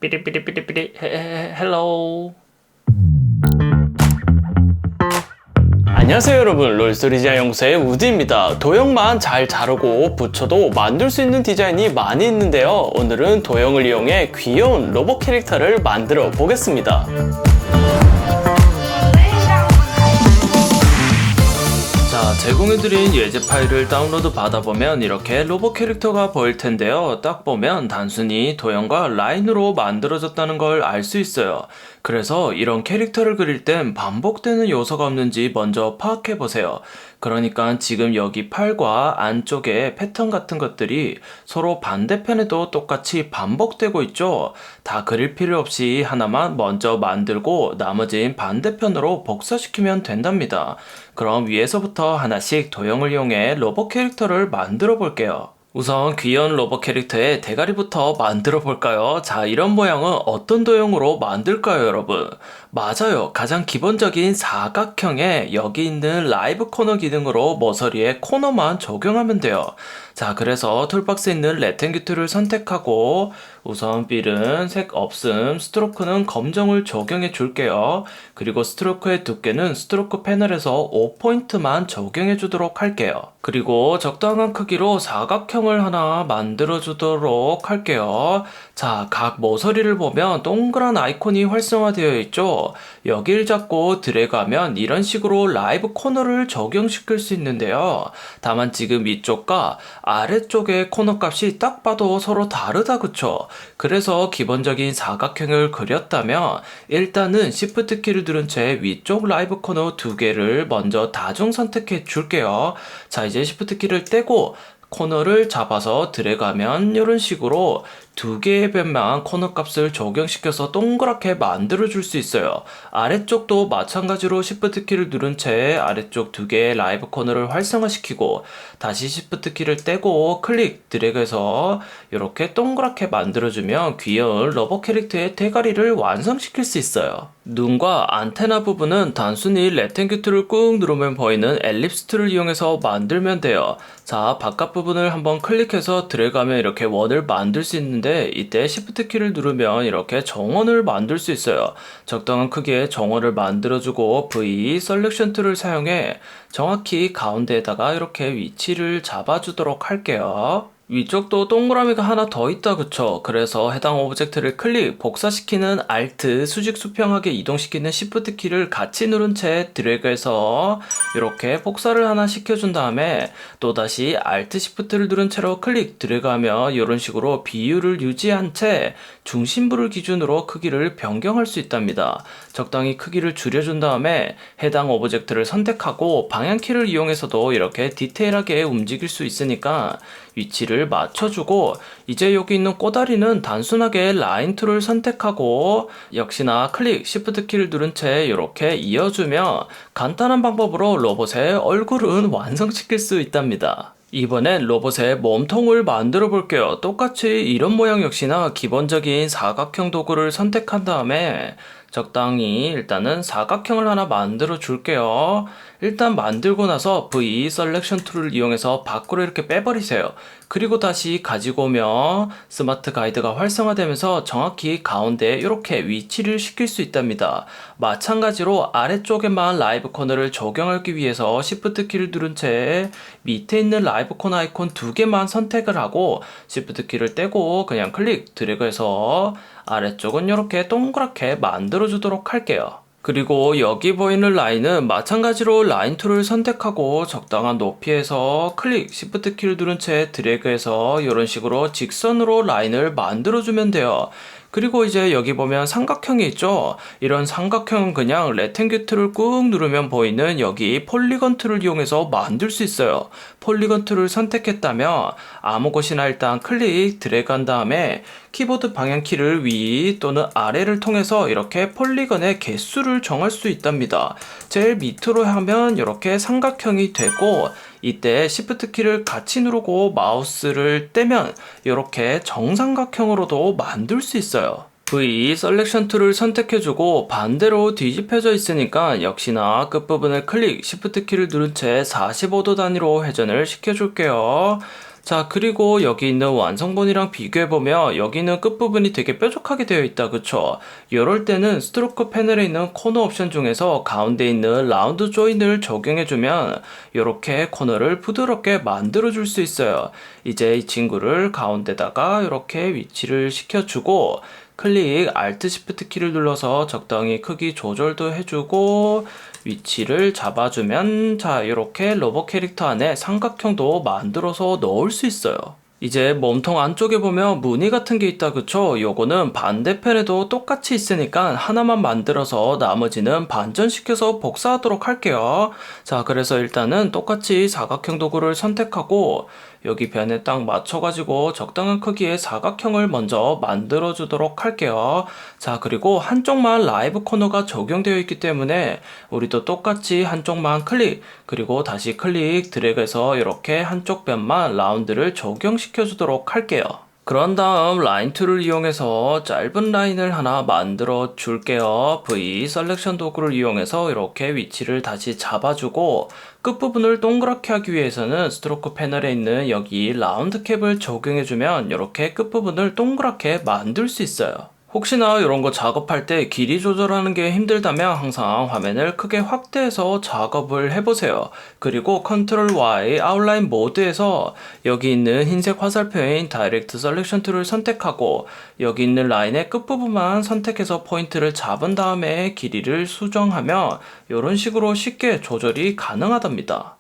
삐리삐리삐리삐리 헬로우. 안녕하세요 여러분, 롤스토리 디자인 연구소의 우디입니다. 도형만 잘 자르고 붙여도 만들 수 있는 디자인이 많이 있는데요, 오늘은 도형을 이용해 귀여운 로봇 캐릭터를 만들어 보겠습니다. 제공해드린 예제 파일을 다운로드 받아보면 이렇게 로봇 캐릭터가 보일 텐데요. 딱 보면 단순히 도형과 라인으로 만들어졌다는 걸 알 수 있어요. 그래서 이런 캐릭터를 그릴 땐 반복되는 요소가 없는지 먼저 파악해보세요. 그러니까 지금 여기 팔과 안쪽에 패턴 같은 것들이 서로 반대편에도 똑같이 반복되고 있죠. 다 그릴 필요 없이 하나만 먼저 만들고 나머진 반대편으로 복사시키면 된답니다. 그럼 위에서부터 하나씩 도형을 이용해 로봇 캐릭터를 만들어 볼게요. 우선 귀여운 로봇 캐릭터의 대가리부터 만들어 볼까요? 자, 이런 모양은 어떤 도형으로 만들까요, 여러분? 맞아요. 가장 기본적인 사각형에 여기 있는 라이브 코너 기능으로 모서리에 코너만 적용하면 돼요. 자, 그래서 툴박스에 있는 레탱규 선택하고 우선 필은 색 없음, 스트로크는 검정을 적용해 줄게요. 그리고 스트로크의 두께는 스트로크 패널에서 5포인트만 적용해 주도록 할게요. 그리고 적당한 크기로 사각형을 하나 만들어 주도록 할게요. 자, 각 모서리를 보면 동그란 아이콘이 활성화되어 있죠. 여길 잡고 드래그하면 이런 식으로 라이브 코너를 적용시킬 수 있는데요. 다만 지금 위쪽과 아래쪽의 코너 값이 딱 봐도 서로 다르다, 그쵸? 그래서 기본적인 사각형을 그렸다면 일단은 Shift 키를 누른 채 위쪽 라이브 코너 두 개를 먼저 다중 선택해 줄게요. 자, 이제 Shift 키를 떼고 코너를 잡아서 드래그하면 이런 식으로 두 개의 변만 코너 값을 적용시켜서 동그랗게 만들어 줄 수 있어요. 아래쪽도 마찬가지로 Shift 키를 누른 채 아래쪽 두 개의 라이브 코너를 활성화시키고 다시 Shift 키를 떼고 클릭 드래그해서 이렇게 동그랗게 만들어주면 귀여운 로봇 캐릭터의 대가리를 완성시킬 수 있어요. 눈과 안테나 부분은 단순히 레탱규 툴을 꾹 누르면 보이는 엘립스 툴을 이용해서 만들면 돼요. 자, 바깥 부분을 한번 클릭해서 드래그하면 이렇게 원을 만들 수 있는데 이때 Shift 키를 누르면 이렇게 정원을 만들 수 있어요. 적당한 크기의 정원을 만들어주고 V 셀렉션 툴을 사용해 정확히 가운데에다가 이렇게 위치를 잡아주도록 할게요. 위쪽도 동그라미가 하나 더 있다, 그쵸? 그래서 해당 오브젝트를 클릭, 복사시키는 Alt, 수직 수평하게 이동시키는 Shift 키를 같이 누른 채 드래그해서 이렇게 복사를 하나 시켜준 다음에 또다시 Alt, Shift를 누른 채로 클릭, 드래그하면 이런 식으로 비율을 유지한 채 중심부를 기준으로 크기를 변경할 수 있답니다. 적당히 크기를 줄여준 다음에 해당 오브젝트를 선택하고 방향키를 이용해서도 이렇게 디테일하게 움직일 수 있으니까 위치를 맞춰주고 이제 여기 있는 꼬다리는 단순하게 라인 툴을 선택하고 역시나 클릭 Shift 키를 누른 채 이렇게 이어주면 간단한 방법으로 로봇의 얼굴은 완성시킬 수 있답니다. 이번엔 로봇의 몸통을 만들어 볼게요. 똑같이 이런 모양 역시나 기본적인 사각형 도구를 선택한 다음에 적당히 일단은 사각형을 하나 만들어 줄게요. 일단 만들고 나서 V 셀렉션 툴을 이용해서 밖으로 이렇게 빼버리세요. 그리고 다시 가지고 오면 스마트 가이드가 활성화되면서 정확히 가운데에 이렇게 위치를 시킬 수 있답니다. 마찬가지로 아래쪽에만 라이브 코너를 적용하기 위해서 Shift 키를 누른 채 밑에 있는 라이브 코너 아이콘 두 개만 선택을 하고 Shift 키를 떼고 그냥 클릭 드래그해서 아래쪽은 이렇게 동그랗게 만들어 주도록 할게요. 그리고 여기 보이는 라인은 마찬가지로 라인 툴을 선택하고 적당한 높이에서 클릭 Shift 키를 누른 채 드래그해서 이런 식으로 직선으로 라인을 만들어주면 돼요. 그리고 이제 여기 보면 삼각형이 있죠. 이런 삼각형은 그냥 레탱규 툴을 꾹 누르면 보이는 여기 폴리건 툴을 이용해서 만들 수 있어요. 폴리건 툴을 선택했다면 아무 곳이나 일단 클릭 드래그 한 다음에 키보드 방향키를 위 또는 아래를 통해서 이렇게 폴리건의 개수를 정할 수 있답니다. 제일 밑으로 하면 이렇게 삼각형이 되고 이때 Shift 키를 같이 누르고 마우스를 떼면 이렇게 정삼각형으로도 만들 수 있어요. V 셀렉션 툴을 선택해주고 반대로 뒤집혀져 있으니까 역시나 끝부분을 클릭 Shift 키를 누른 채 45도 단위로 회전을 시켜줄게요. 자, 그리고 여기 있는 완성본이랑 비교해보면 여기는 끝부분이 되게 뾰족하게 되어 있다, 그쵸? 이럴 때는 스트로크 패널에 있는 코너 옵션 중에서 가운데 있는 라운드 조인을 적용해주면 이렇게 코너를 부드럽게 만들어줄 수 있어요. 이제 이 친구를 가운데다가 이렇게 위치를 시켜주고 클릭 Alt Shift 키를 눌러서 적당히 크기 조절도 해주고 위치를 잡아주면 자 이렇게 로봇 캐릭터 안에 삼각형도 만들어서 넣을 수 있어요. 이제 몸통 안쪽에 보면 무늬 같은 게 있다 그쵸? 요거는 반대편에도 똑같이 있으니까 하나만 만들어서 나머지는 반전시켜서 복사하도록 할게요. 자, 그래서 일단은 똑같이 사각형 도구를 선택하고 여기 변에 딱 맞춰가지고 적당한 크기의 사각형을 먼저 만들어 주도록 할게요. 자, 그리고 한쪽만 라이브 코너가 적용되어 있기 때문에 우리도 똑같이 한쪽만 클릭 그리고 다시 클릭 드래그해서 이렇게 한쪽 변만 라운드를 적용시켜 주도록 할게요. 그런 다음 라인 툴을 이용해서 짧은 라인을 하나 만들어 줄게요. V 셀렉션 도구를 이용해서 이렇게 위치를 다시 잡아주고 끝부분을 동그랗게 하기 위해서는 스트로크 패널에 있는 여기 라운드 캡을 적용해주면 이렇게 끝부분을 동그랗게 만들 수 있어요. 혹시나 이런 거 작업할 때 길이 조절하는 게 힘들다면 항상 화면을 크게 확대해서 작업을 해보세요. 그리고 컨트롤 Y 아웃라인 모드에서 여기 있는 흰색 화살표인 다이렉트 셀렉션 툴을 선택하고 여기 있는 라인의 끝부분만 선택해서 포인트를 잡은 다음에 길이를 수정하면 이런 식으로 쉽게 조절이 가능하답니다.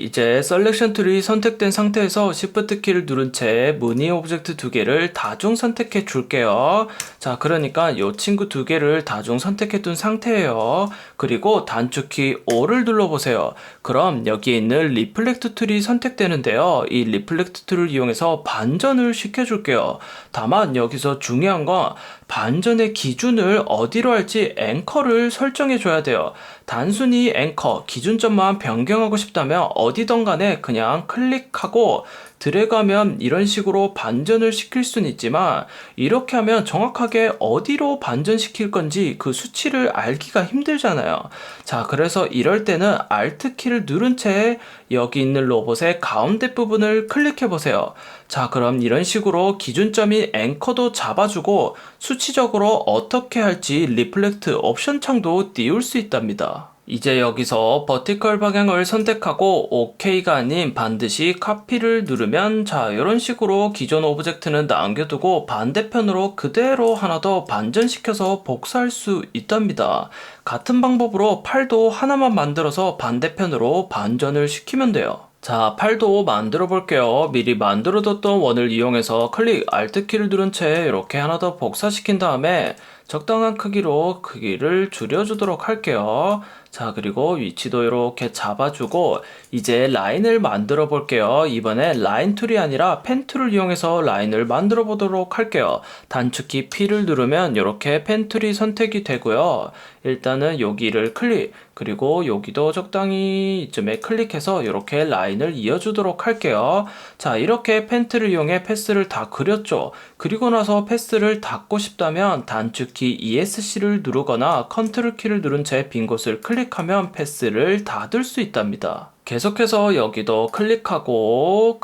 이제 셀렉션 툴이 선택된 상태에서 Shift 키를 누른 채 무늬 오브젝트 두 개를 다중 선택해 줄게요. 자, 그러니까 이 친구 두 개를 다중 선택해 둔 상태예요. 그리고 단축키 O를 눌러보세요. 그럼 여기에 있는 리플렉트 툴이 선택되는데요. 이 리플렉트 툴을 이용해서 반전을 시켜줄게요. 다만 여기서 중요한 건 반전의 기준을 어디로 할지 앵커를 설정해 줘야 돼요. 단순히 앵커, 기준점만 변경하고 싶다면 어디든 간에 그냥 클릭하고 드래그하면 이런 식으로 반전을 시킬 수는 있지만 이렇게 하면 정확하게 어디로 반전시킬 건지 그 수치를 알기가 힘들잖아요. 자, 그래서 이럴 때는 Alt 키를 누른 채 여기 있는 로봇의 가운데 부분을 클릭해 보세요. 자, 그럼 이런 식으로 기준점인 앵커도 잡아주고 수치적으로 어떻게 할지 리플렉트 옵션 창도 띄울 수 있답니다. 이제 여기서 버티컬 방향을 선택하고 OK가 아닌 반드시 카피를 누르면 자 이런 식으로 기존 오브젝트는 남겨두고 반대편으로 그대로 하나 더 반전시켜서 복사할 수 있답니다. 같은 방법으로 팔도 하나만 만들어서 반대편으로 반전을 시키면 돼요. 자, 팔도 만들어 볼게요. 미리 만들어뒀던 원을 이용해서 클릭 Alt 키를 누른 채 이렇게 하나 더 복사시킨 다음에 적당한 크기로 크기를 줄여주도록 할게요. 자, 그리고 위치도 이렇게 잡아주고 이제 라인을 만들어 볼게요. 이번에 라인 툴이 아니라 펜 툴을 이용해서 라인을 만들어 보도록 할게요. 단축키 P를 누르면 이렇게 펜 툴이 선택이 되고요. 일단은 여기를 클릭 그리고 여기도 적당히 이쯤에 클릭해서 이렇게 라인을 이어주도록 할게요. 자, 이렇게 펜 툴을 이용해 패스를 다 그렸죠. 그리고 나서 패스를 닫고 싶다면 단축키 ESC를 누르거나 컨트롤 키를 누른 채 빈 곳을 클릭하면 패스를 닫을 수 있답니다. 계속해서 여기도 클릭하고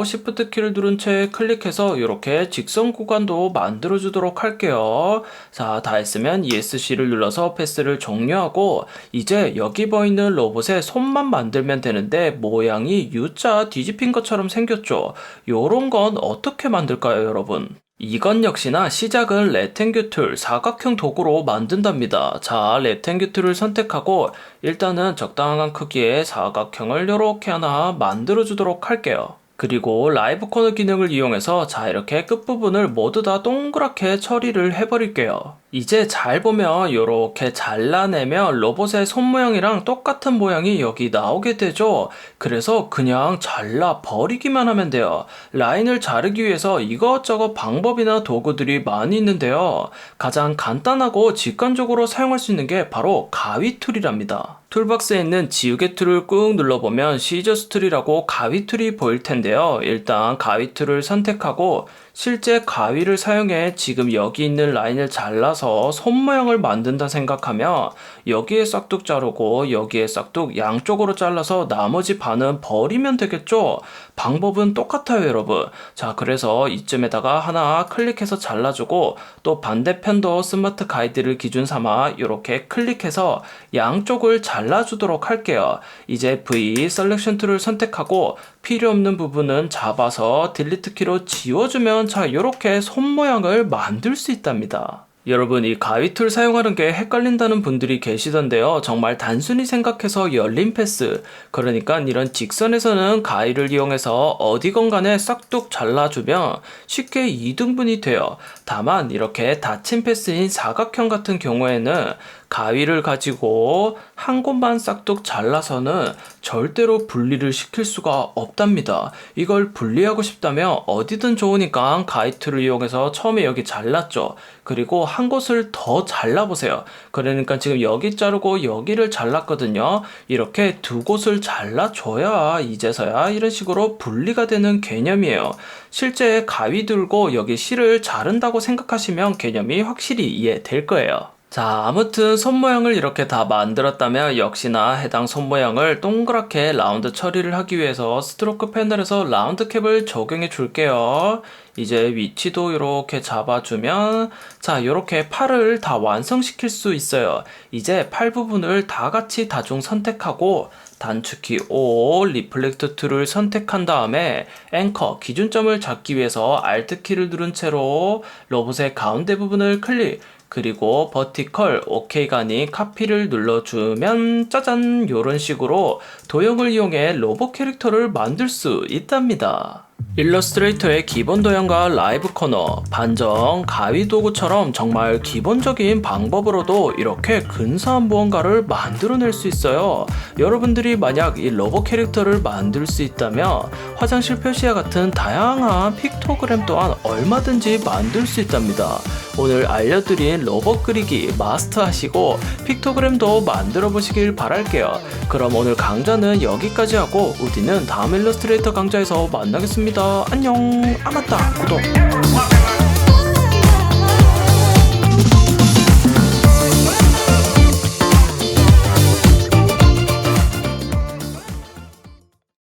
Shift 키를 누른 채 클릭해서 이렇게 직선 구간도 만들어 주도록 할게요. 자, 다 했으면 ESC를 눌러서 패스를 종료하고 이제 여기 보이는 로봇의 손만 만들면 되는데 모양이 U자 뒤집힌 것처럼 생겼죠. 요런 건 어떻게 만들까요, 여러분? 이건 역시나 시작은 렉탱규 툴, 사각형 도구로 만든답니다. 자, 렉탱규 툴을 선택하고 일단은 적당한 크기의 사각형을 이렇게 하나 만들어 주도록 할게요. 그리고 라이브 코너 기능을 이용해서 자 이렇게 끝부분을 모두 다 동그랗게 처리를 해버릴게요. 이제 잘 보면 이렇게 잘라내면 로봇의 손 모양이랑 똑같은 모양이 여기 나오게 되죠. 그래서 그냥 잘라 버리기만 하면 돼요. 라인을 자르기 위해서 이것저것 방법이나 도구들이 많이 있는데요. 가장 간단하고 직관적으로 사용할 수 있는 게 바로 가위 툴이랍니다. 툴박스에 있는 지우개 툴을 꾹 눌러보면 시저스 툴이라고 가위 툴이 보일 텐데요. 일단 가위 툴을 선택하고 실제 가위를 사용해 지금 여기 있는 라인을 잘라서 손 모양을 만든다 생각하면 여기에 싹둑 자르고 여기에 싹둑 양쪽으로 잘라서 나머지 반은 버리면 되겠죠. 방법은 똑같아요, 여러분. 자, 그래서 이쯤에다가 하나 클릭해서 잘라주고 또 반대편도 스마트 가이드를 기준 삼아 이렇게 클릭해서 양쪽을 잘라주도록 할게요. 이제 V 셀렉션 툴을 선택하고 필요 없는 부분은 잡아서 딜리트 키로 지워주면 자, 이렇게 손 모양을 만들 수 있답니다. 여러분, 이 가위 툴 사용하는 게 헷갈린다는 분들이 계시던데요. 정말 단순히 생각해서 열린 패스, 그러니까 이런 직선에서는 가위를 이용해서 어디건 간에 싹둑 잘라주면 쉽게 이등분이 돼요. 다만 이렇게 닫힌 패스인 사각형 같은 경우에는 가위를 가지고 한 곳만 싹둑 잘라서는 절대로 분리를 시킬 수가 없답니다. 이걸 분리하고 싶다면 어디든 좋으니까 가위 툴을 이용해서 처음에 여기 잘랐죠. 그리고 한 곳을 더 잘라보세요. 그러니까 지금 여기 자르고 여기를 잘랐거든요. 이렇게 두 곳을 잘라줘야 이제서야 이런 식으로 분리가 되는 개념이에요. 실제 가위 들고 여기 실을 자른다고 생각하시면 개념이 확실히 이해될 거예요. 자, 아무튼 손 모양을 이렇게 다 만들었다면 역시나 해당 손 모양을 동그랗게 라운드 처리를 하기 위해서 스트로크 패널에서 라운드 캡을 적용해 줄게요. 이제 위치도 이렇게 잡아주면 자, 이렇게 팔을 다 완성시킬 수 있어요. 이제 팔 부분을 다 같이 다중 선택하고 단축키 O, 리플렉트 툴을 선택한 다음에 앵커, 기준점을 잡기 위해서 Alt 키를 누른 채로 로봇의 가운데 부분을 클릭, 그리고 버티컬 OK가 아닌 카피를 눌러주면 짜잔, 요런 식으로 도형을 이용해 로봇 캐릭터를 만들 수 있답니다. 일러스트레이터의 기본 도형과 라이브 코너, 반정, 가위 도구처럼 정말 기본적인 방법으로도 이렇게 근사한 무언가를 만들어낼 수 있어요. 여러분들이 만약 이 로봇 캐릭터를 만들 수 있다면 화장실 표시와 같은 다양한 픽토그램 또한 얼마든지 만들 수 있답니다. 오늘 알려드린 로봇 그리기 마스터하시고 픽토그램도 만들어 보시길 바랄게요. 그럼 오늘 강좌는 여기까지 하고 우리는 다음 일러스트레이터 강좌에서 만나겠습니다. 안녕. 아, 맞다, 구독.